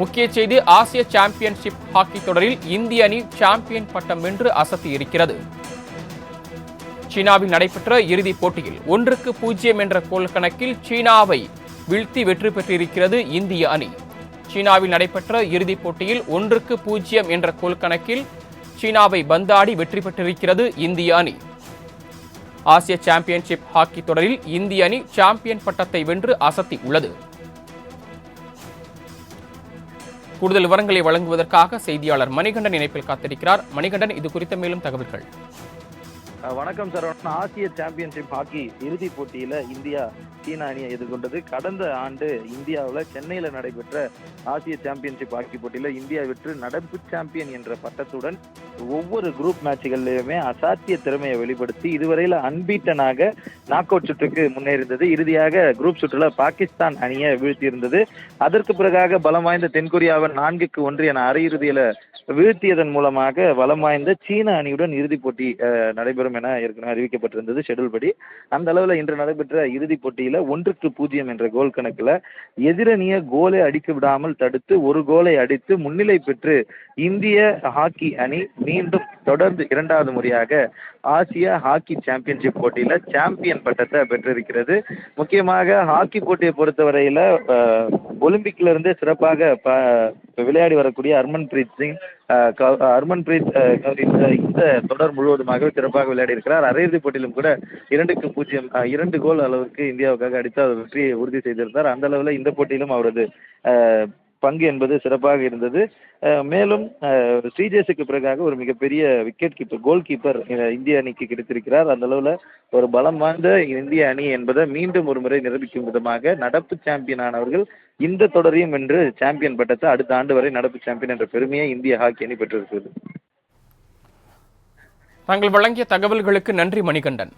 முக்கிய செய்தி: ஆசிய சாம்பியன்ஷிப் ஹாக்கி தொடரில் இந்திய அணி சாம்பியன் பட்டம் வென்று அசத்தி இருக்கிறது. சீனாவில் நடைபெற்ற இறுதிப் போட்டியில் 1-0 என்ற கோல் கணக்கில் சீனாவை வீழ்த்தி வெற்றி பெற்றிருக்கிறது இந்திய அணி. சீனாவில் நடைபெற்ற இறுதிப் போட்டியில் 1-0 என்ற கோல் கணக்கில் சீனாவை பந்தாடி வெற்றி பெற்றிருக்கிறது இந்திய அணி. ஆசிய சாம்பியன்ஷிப் ஹாக்கி தொடரில் இந்திய அணி சாம்பியன் பட்டத்தை வென்று அசத்தி உள்ளது. கூடுதல் விவரங்களை வழங்குவதற்காக செய்தியாளர் மணிகண்டன் இணைப்பில் காத்திருக்கிறார். மணிகண்டன், இது குறித்த மேலும் தகவல்கள். வணக்கம் சரவணன். ஆசிய சாம்பியன்ஷிப் ஹாக்கி இறுதிப் போட்டியில இந்தியா சீனா அணியை எதிர்கொண்டது. கடந்த ஆண்டு இந்தியாவில் சென்னையில நடைபெற்ற ஆசிய சாம்பியன்ஷிப் ஹாக்கி போட்டியில இந்தியா வெற்று நடப்பு சாம்பியன் என்ற பட்டத்துடன் ஒவ்வொரு குரூப் மேட்சுகளிலுமே அசாத்திய திறமையை வெளிப்படுத்தி இதுவரையில அன்பீட்டனாக நாக் அவுட் சுற்றுக்கு முன்னேறிந்தது. இறுதியாக குரூப் சுற்றுல பாகிஸ்தான் அணியை வீழ்த்தியிருந்தது. அதற்கு பிறகாக பலம் வாய்ந்த தென்கொரியாவை 4-1 என அரையிறுதியில வீழ்த்தியதன் மூலமாக பலம் வாய்ந்த சீன அணியுடன் இறுதிப் போட்டி நடைபெறும் என ஏற்கனவே அறிவிக்கப்பட்டிருந்தது ஷெட்யூல் படி. அந்த அளவில் இன்று நடைபெற்ற இறுதிப் போட்டியில 1-0 என்ற கோல் கணக்குல எதிரணிய கோலை அடிக்க விடாமல் தடுத்து ஒரு கோலை அடித்து முன்னிலை பெற்று இந்திய ஹாக்கி அணி மீண்டும் தொடர்ந்து 2வது முறையாக ஆசிய ஹாக்கி சாம்பியன்ஷிப் போட்டியில சாம்பியன் பட்டத்தை பெற்றிருக்கிறது. முக்கியமாக ஹாக்கி போட்டியை பொறுத்தவரையில ஒலிம்பிக்ல இருந்தே சிறப்பாக விளையாடி வரக்கூடிய ஹர்மன்பிரீத் சிங் இந்த தொடர் முழுவதுமாக சிறப்பாக விளையாடி இருக்கிறார். அரையிறுதிப் போட்டியிலும் கூட 2-0 2 கோல் அளவுக்கு இந்தியாவுக்காக அடித்து அவர் வெற்றியை உறுதி செய்திருந்தார். அந்த அளவில் இந்த போட்டியிலும் அவரது பங்கு என்பது சிறப்பாக இருந்தது. மேலும் ஸ்ரீஜேஷுக்கு பிறகாக ஒரு மிகப்பெரிய விக்கெட் கீப்பர், கோல் கீப்பர் இந்திய அணிக்கு கிடைத்திருக்கிறார். அந்த அளவில் ஒரு பலம் வாய்ந்த இந்திய அணி என்பதை மீண்டும் ஒரு முறை நிரூபிக்கும் விதமாக நடப்பு சாம்பியன் ஆனவர்கள் இந்த தொடரையும் வென்று சாம்பியன் பட்டத்தை அடுத்த ஆண்டு வரை நடப்பு சாம்பியன் என்ற பெருமையை இந்திய ஹாக்கி அணி பெற்றிருக்கிறது. தாங்கள் வழங்கிய தகவல்களுக்கு நன்றி மணிகண்டன்.